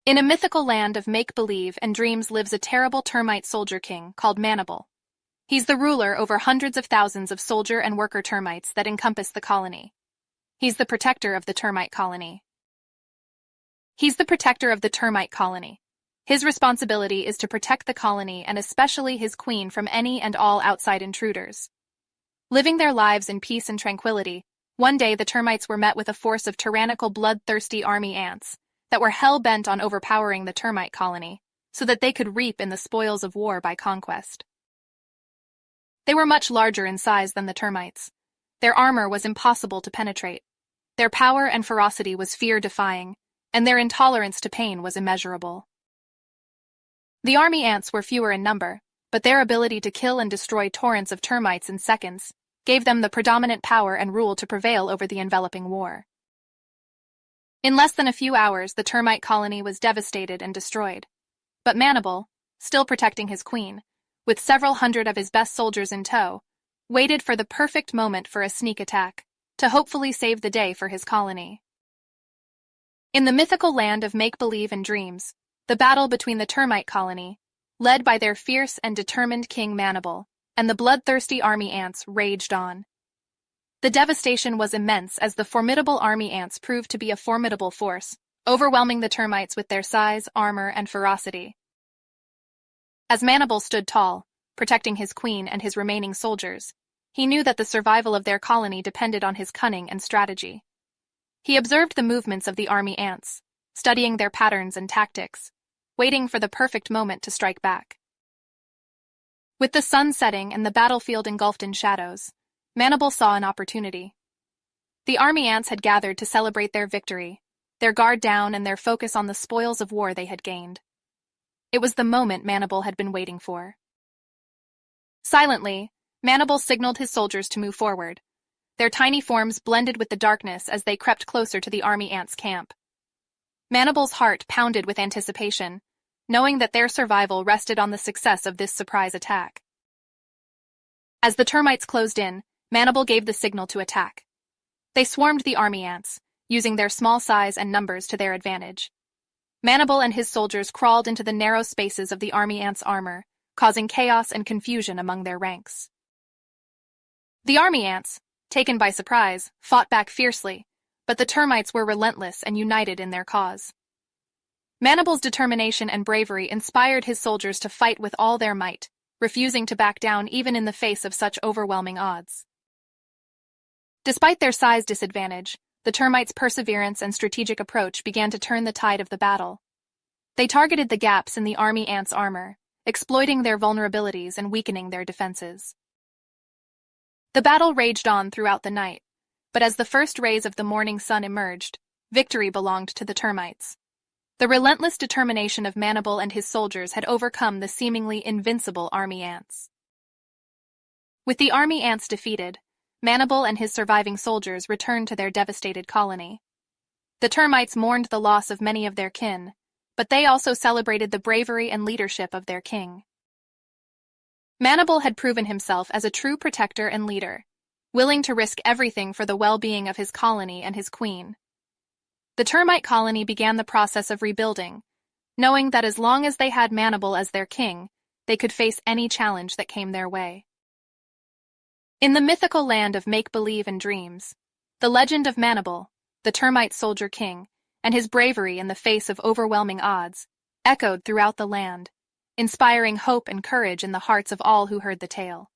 In a mythical land of make-believe and dreams lives a terrible termite soldier king called Manible. He's the ruler over hundreds of thousands of soldier and worker termites that encompass the colony. He's the protector of the termite colony. His responsibility is to protect the colony and especially his queen from any and all outside intruders. Living their lives in peace and tranquility, one day the termites were met with a force of tyrannical bloodthirsty army ants that were hell-bent on overpowering the termite colony so that they could reap in the spoils of war by conquest. They were much larger in size than the termites. Their armor was impossible to penetrate. Their power and ferocity was fear-defying, and their intolerance to pain was immeasurable. The army ants were fewer in number, but their ability to kill and destroy torrents of termites in seconds gave them the predominant power and rule to prevail over the enveloping war. In less than a few hours, the termite colony was devastated and destroyed. But Manible, still protecting his queen, with several hundred of his best soldiers in tow, waited for the perfect moment for a sneak attack, to hopefully save the day for his colony. In the mythical land of make-believe and dreams, the battle between the termite colony, led by their fierce and determined king Manible, and the bloodthirsty army ants raged on. The devastation was immense as the formidable army ants proved to be a formidable force, overwhelming the termites with their size, armor, and ferocity. As Manible stood tall, protecting his queen and his remaining soldiers, he knew that the survival of their colony depended on his cunning and strategy. He observed the movements of the army ants, studying their patterns and tactics, waiting for the perfect moment to strike back. With the sun setting and the battlefield engulfed in shadows, Manible saw an opportunity. The army ants had gathered to celebrate their victory, their guard down and their focus on the spoils of war they had gained. It was the moment Manible had been waiting for. Silently, Manible signaled his soldiers to move forward. Their tiny forms blended with the darkness as they crept closer to the army ants' camp. Manible's heart pounded with anticipation, knowing that their survival rested on the success of this surprise attack. As the termites closed in, Manible gave the signal to attack. They swarmed the army ants, using their small size and numbers to their advantage. Manible and his soldiers crawled into the narrow spaces of the army ants' armor, causing chaos and confusion among their ranks. The army ants, taken by surprise, fought back fiercely, but the termites were relentless and united in their cause. Manible's determination and bravery inspired his soldiers to fight with all their might, refusing to back down even in the face of such overwhelming odds. Despite their size disadvantage, the termites' perseverance and strategic approach began to turn the tide of the battle. They targeted the gaps in the army ants' armor, exploiting their vulnerabilities and weakening their defenses. The battle raged on throughout the night, but as the first rays of the morning sun emerged, victory belonged to the termites. The relentless determination of Manible and his soldiers had overcome the seemingly invincible army ants. With the army ants defeated, Manible and his surviving soldiers returned to their devastated colony. The termites mourned the loss of many of their kin, but they also celebrated the bravery and leadership of their king. Manible had proven himself as a true protector and leader, willing to risk everything for the well-being of his colony and his queen. The termite colony began the process of rebuilding, knowing that as long as they had Manible as their king, they could face any challenge that came their way. In the mythical land of make-believe and dreams, the legend of Manible, the termite soldier king, and his bravery in the face of overwhelming odds, echoed throughout the land, inspiring hope and courage in the hearts of all who heard the tale.